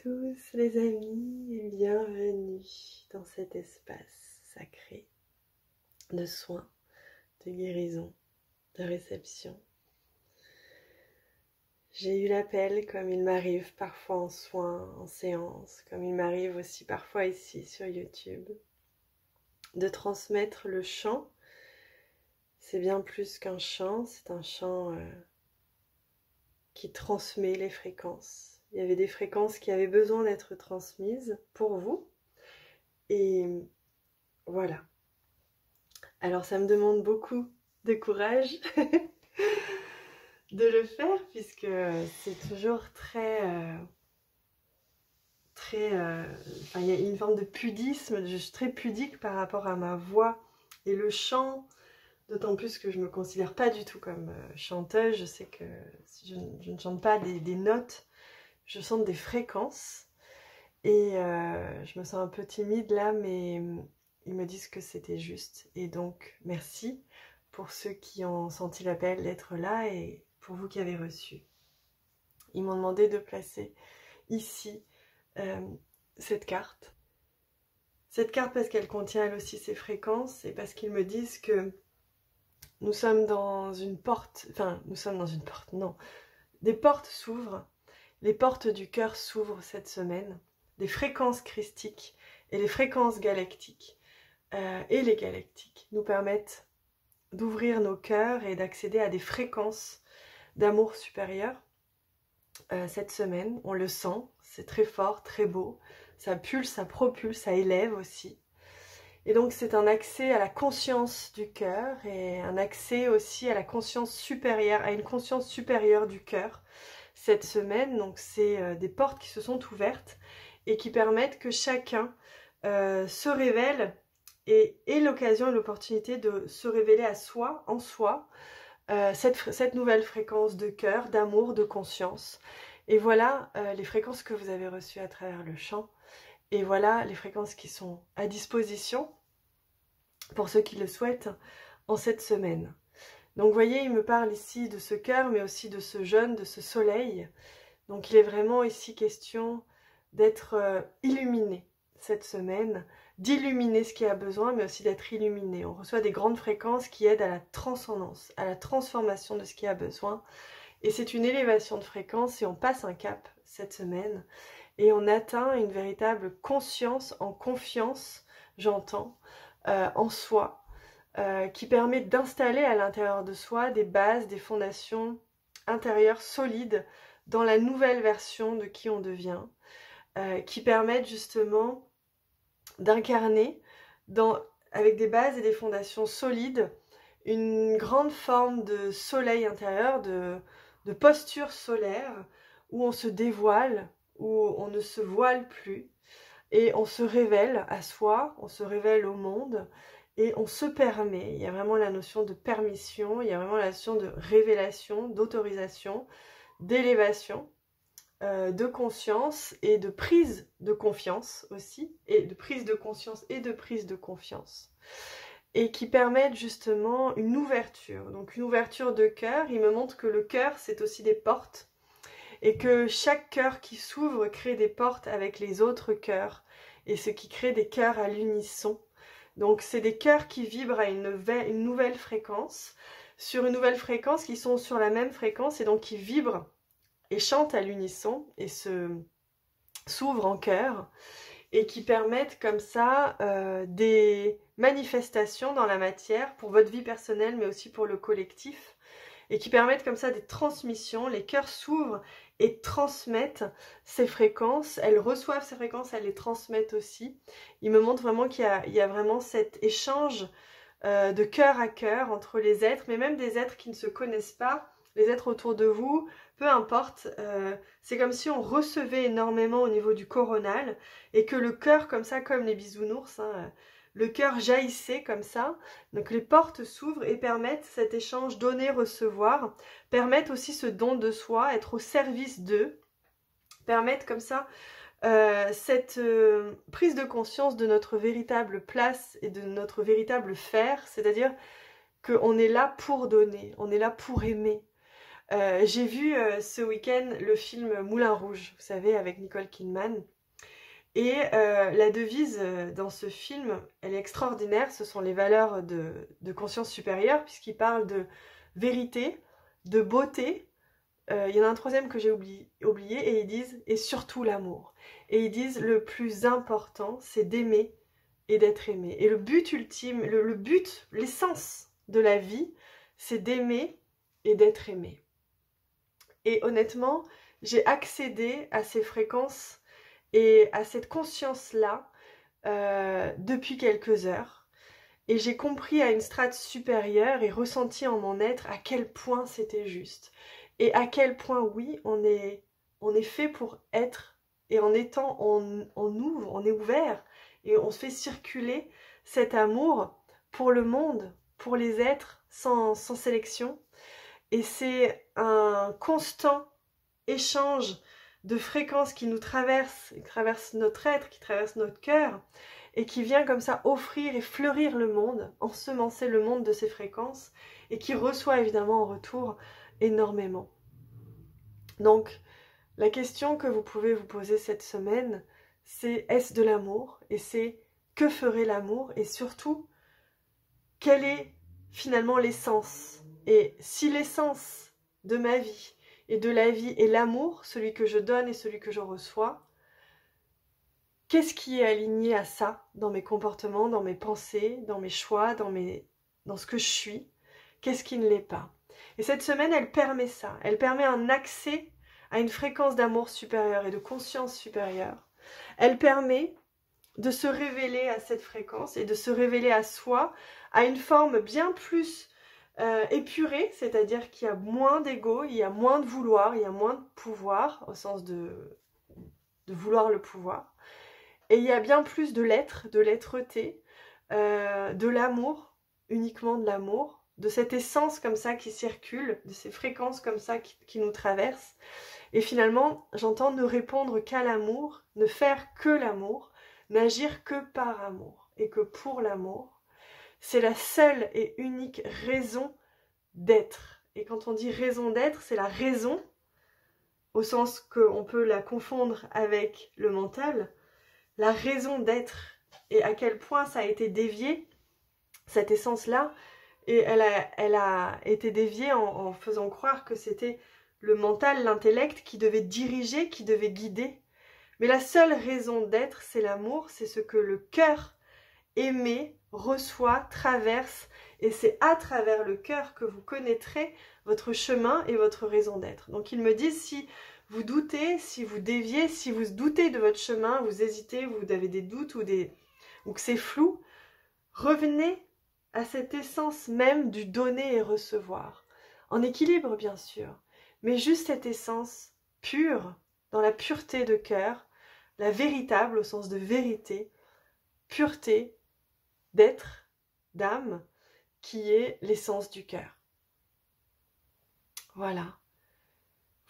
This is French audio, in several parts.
tous les amis et bienvenue dans cet espace sacré de soins, de guérison, de réception. J'ai eu l'appel, comme il m'arrive parfois en soins, en séance, comme il m'arrive aussi parfois ici sur YouTube, de transmettre le chant. C'est bien plus qu'un chant, c'est un chant qui transmet les fréquences. Il y avait des fréquences qui avaient besoin d'être transmises pour vous. Et voilà. Alors ça me demande beaucoup de courage de le faire, puisque c'est toujours enfin, il y a une forme de pudisme, je suis très pudique par rapport à ma voix et le chant, d'autant plus que je me considère pas du tout comme chanteuse. Je sais que je ne chante pas des notes, je chante des fréquences. Et je me sens un peu timide là, mais ils me disent que c'était juste. Et donc, merci pour ceux qui ont senti l'appel d'être là et pour vous qui avez reçu. Ils m'ont demandé de placer ici cette carte. Cette carte parce qu'elle contient elle aussi ses fréquences et parce qu'ils me disent que nous sommes dans une porte, enfin nous sommes dans une porte, non. Des portes s'ouvrent, les portes du cœur s'ouvrent cette semaine, des fréquences christiques et les fréquences galactiques et les galactiques nous permettent d'ouvrir nos cœurs et d'accéder à des fréquences d'amour supérieur. Cette semaine, on le sent, c'est très fort, très beau, ça pulse, ça propulse, ça élève aussi. Et donc c'est un accès à la conscience du cœur et un accès aussi à la conscience supérieure, à une conscience supérieure du cœur cette semaine. Donc c'est des portes qui se sont ouvertes et qui permettent que chacun se révèle et ait l'occasion et l'opportunité de se révéler à soi, en soi, cette nouvelle fréquence de cœur, d'amour, de conscience. Et voilà les fréquences que vous avez reçues à travers le chant. Et voilà les fréquences qui sont à disposition pour ceux qui le souhaitent en cette semaine. Donc vous voyez, il me parle ici de ce cœur, mais aussi de ce jeûne, de ce soleil. Donc il est vraiment ici question d'être illuminé cette semaine, d'illuminer ce qui a besoin, mais aussi d'être illuminé. On reçoit des grandes fréquences qui aident à la transcendance, à la transformation de ce qui a besoin. Et c'est une élévation de fréquence et on passe un cap cette semaine. Et on atteint une véritable conscience, en confiance, j'entends, en soi, qui permet d'installer à l'intérieur de soi des bases, des fondations intérieures solides dans la nouvelle version de qui on devient, qui permettent justement d'incarner avec des bases et des fondations solides une grande forme de soleil intérieur, de posture solaire où on se dévoile, où on ne se voile plus et on se révèle à soi, on se révèle au monde et on se permet. Il y a vraiment la notion de permission, il y a vraiment la notion de révélation, d'autorisation, d'élévation, de conscience et de prise de confiance aussi, et de prise de conscience et de prise de confiance, et qui permettent justement une ouverture. Donc une ouverture de cœur. Il me montre que le cœur c'est aussi des portes, et que chaque cœur qui s'ouvre crée des portes avec les autres cœurs, et ce qui crée des cœurs à l'unisson. Donc c'est des cœurs qui vibrent à une nouvelle fréquence, sur une nouvelle fréquence, qui sont sur la même fréquence, et donc qui vibrent et chantent à l'unisson, et s'ouvrent en chœur, et qui permettent comme ça des manifestations dans la matière pour votre vie personnelle, mais aussi pour le collectif, et qui permettent comme ça des transmissions. Les cœurs s'ouvrent et transmettent ces fréquences, elles reçoivent ces fréquences, elles les transmettent aussi. Il me montre vraiment qu'il y a vraiment cet échange de cœur à cœur entre les êtres, mais même des êtres qui ne se connaissent pas, les êtres autour de vous, peu importe, c'est comme si on recevait énormément au niveau du coronal, et que le cœur comme ça, comme les bisounours, hein, le cœur jaillissait comme ça. Donc les portes s'ouvrent et permettent cet échange donner-recevoir, permettent aussi ce don de soi, être au service d'eux, permettent comme ça cette prise de conscience de notre véritable place et de notre véritable faire, c'est-à-dire qu'on est là pour donner, on est là pour aimer. J'ai vu ce week-end le film Moulin Rouge, vous savez, avec Nicole Kidman. Et la devise dans ce film, elle est extraordinaire, ce sont les valeurs de conscience supérieure, puisqu'il parle de vérité, de beauté. Il y en a un troisième que j'ai oublié, et ils disent « et surtout l'amour ». Et ils disent « le plus important, c'est d'aimer et d'être aimé ». Et le but ultime, le but, l'essence de la vie, c'est d'aimer et d'être aimé. Et honnêtement, j'ai accédé à ces fréquences et à cette conscience-là depuis quelques heures. Et j'ai compris à une strate supérieure et ressenti en mon être à quel point c'était juste. Et à quel point, oui, on est fait pour être. Et en étant, on ouvre, on est ouvert. Et on se fait circuler cet amour pour le monde, pour les êtres, sans sélection. Et c'est un constant échange de fréquences qui nous traversent, qui traversent notre être, qui traversent notre cœur, et qui vient comme ça offrir et fleurir le monde, ensemencer le monde de ces fréquences, et qui reçoit évidemment en retour énormément. Donc, la question que vous pouvez vous poser cette semaine, c'est est-ce de l'amour? Et c'est que ferait l'amour? Et surtout, quelle est finalement l'essence? Et si l'essence de ma vie et de la vie est l'amour, celui que je donne et celui que je reçois, qu'est-ce qui est aligné à ça dans mes comportements, dans mes pensées, dans mes choix, dans ce que je suis? Qu'est-ce qui ne l'est pas? Et cette semaine, elle permet ça. Elle permet un accès à une fréquence d'amour supérieure et de conscience supérieure. Elle permet de se révéler à cette fréquence et de se révéler à soi à une forme bien plus épurée, c'est-à-dire qu'il y a moins d'ego, il y a moins de vouloir, il y a moins de pouvoir, au sens de vouloir le pouvoir. Et il y a bien plus de l'être, de l'être-té, de l'amour, uniquement de l'amour, de cette essence comme ça qui circule, de ces fréquences comme ça qui nous traversent. Et finalement, j'entends ne répondre qu'à l'amour, ne faire que l'amour, n'agir que par amour et que pour l'amour. C'est la seule et unique raison d'être. Et quand on dit raison d'être, c'est la raison, au sens qu'on peut la confondre avec le mental, la raison d'être. Et à quel point ça a été dévié, cette essence-là, et elle a été déviée en faisant croire que c'était le mental, l'intellect qui devait diriger, qui devait guider. Mais la seule raison d'être, c'est l'amour, c'est ce que le cœur aimé reçoit, traverse, et c'est à travers le cœur que vous connaîtrez votre chemin et votre raison d'être. Donc ils me disent, si vous doutez, si vous déviez, si vous doutez de votre chemin, vous hésitez, vous avez des doutes ou que c'est flou, revenez à cette essence même du donner et recevoir. En équilibre bien sûr, mais juste cette essence pure, dans la pureté de cœur, la véritable au sens de vérité, pureté d'être, d'âme, qui est l'essence du cœur. Voilà.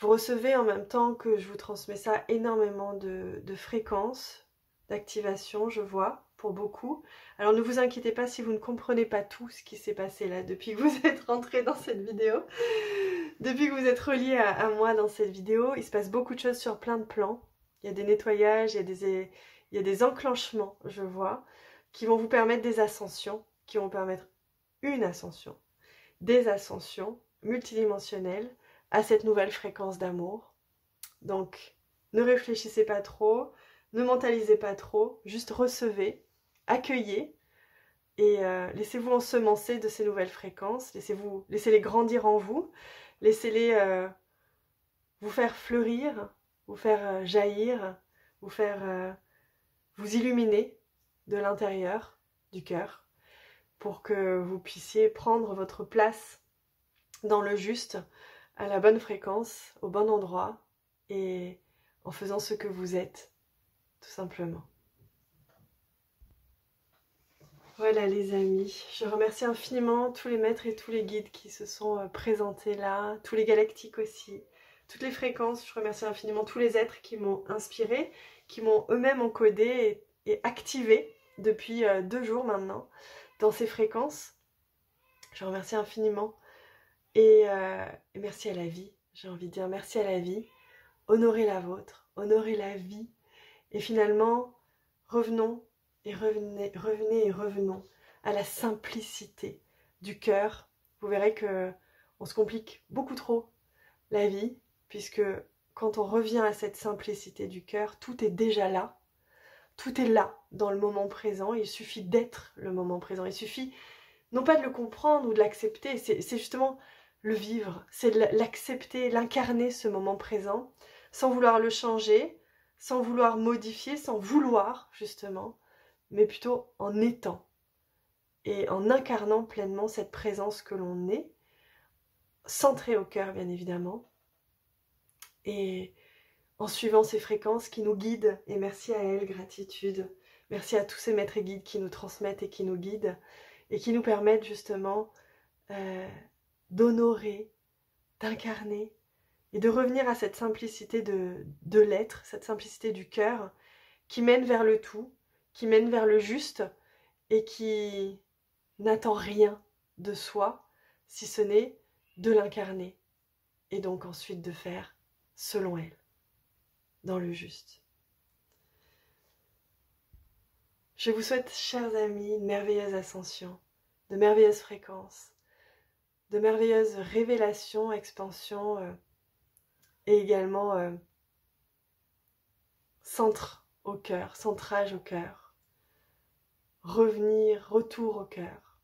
Vous recevez en même temps que je vous transmets ça énormément de fréquences, d'activation, je vois, pour beaucoup. Alors ne vous inquiétez pas si vous ne comprenez pas tout ce qui s'est passé là depuis que vous êtes rentré dans cette vidéo. Depuis que vous êtes relié à moi dans cette vidéo, il se passe beaucoup de choses sur plein de plans. Il y a des nettoyages, il y a des enclenchements, je vois, qui vont vous permettre des ascensions, qui vont permettre une ascension, des ascensions multidimensionnelles à cette nouvelle fréquence d'amour. Donc, ne réfléchissez pas trop, ne mentalisez pas trop, juste recevez, accueillez et laissez-vous ensemencer de ces nouvelles fréquences, laissez-les grandir en vous, laissez-les vous faire fleurir, vous faire jaillir, vous illuminer de l'intérieur, du cœur, pour que vous puissiez prendre votre place dans le juste, à la bonne fréquence, au bon endroit, et en faisant ce que vous êtes, tout simplement. Voilà les amis, je remercie infiniment tous les maîtres et tous les guides qui se sont présentés là, tous les galactiques aussi, toutes les fréquences. Je remercie infiniment tous les êtres qui m'ont inspiré, qui m'ont eux-mêmes encodé et activé depuis 2 jours maintenant dans ces fréquences. Je remercie infiniment Et merci à la vie, j'ai envie de dire merci à la vie. Honorez la vôtre, honorez la vie. Et finalement, revenons et revenez et revenons à la simplicité du cœur. Vous verrez que on se complique beaucoup trop la vie, puisque quand on revient à cette simplicité du cœur, tout est déjà là. Tout est là, dans le moment présent. Il suffit d'être le moment présent. Il suffit, non pas de le comprendre ou de l'accepter, c'est justement le vivre. C'est l'accepter, l'incarner, ce moment présent, sans vouloir le changer, sans vouloir modifier, sans vouloir, justement, mais plutôt en étant. Et en incarnant pleinement cette présence que l'on est, centrée au cœur, bien évidemment, et en suivant ces fréquences qui nous guident, et merci à elles, gratitude. Merci à tous ces maîtres et guides qui nous transmettent et qui nous guident, et qui nous permettent justement d'honorer, d'incarner, et de revenir à cette simplicité de l'être, cette simplicité du cœur, qui mène vers le tout, qui mène vers le juste, et qui n'attend rien de soi, si ce n'est de l'incarner, et donc ensuite de faire selon elle, dans le juste. Je vous souhaite, chers amis, une merveilleuse ascension, de merveilleuses fréquences, de merveilleuses révélations, expansions, et également centre au cœur, centrage au cœur, revenir, retour au cœur.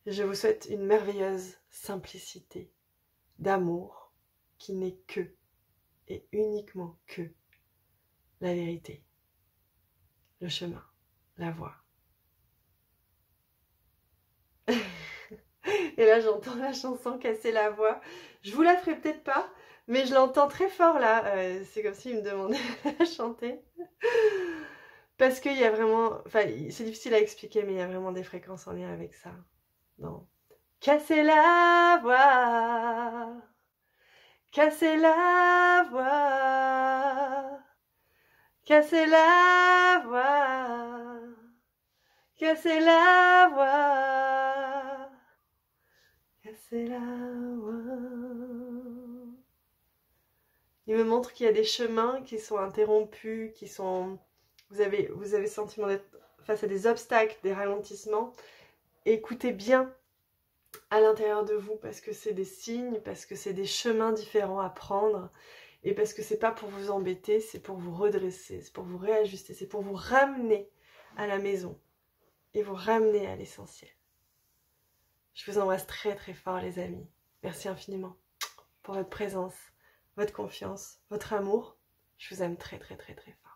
Je vous souhaite une merveilleuse simplicité d'amour qui n'est que et uniquement que la vérité, le chemin, la voie. Et là j'entends la chanson Casser la voix. Je vous la ferai peut-être pas, mais je l'entends très fort là. C'est comme s'il me demandait de chanter. Parce qu'il y a vraiment... Enfin, c'est difficile à expliquer, mais il y a vraiment des fréquences en lien avec ça. Non. Casser la voix. Casser la voix. Casser la voix. Casser la voix. Casser la voix. Il me montre qu'il y a des chemins qui sont interrompus, qui sont... Vous avez le sentiment d'être face à des obstacles, des ralentissements. Écoutez bien à l'intérieur de vous, parce que c'est des signes, parce que c'est des chemins différents à prendre, et parce que c'est pas pour vous embêter, c'est pour vous redresser, c'est pour vous réajuster, c'est pour vous ramener à la maison, et vous ramener à l'essentiel. Je vous embrasse très très fort les amis. Merci infiniment pour votre présence, votre confiance, votre amour. Je vous aime très très très très fort.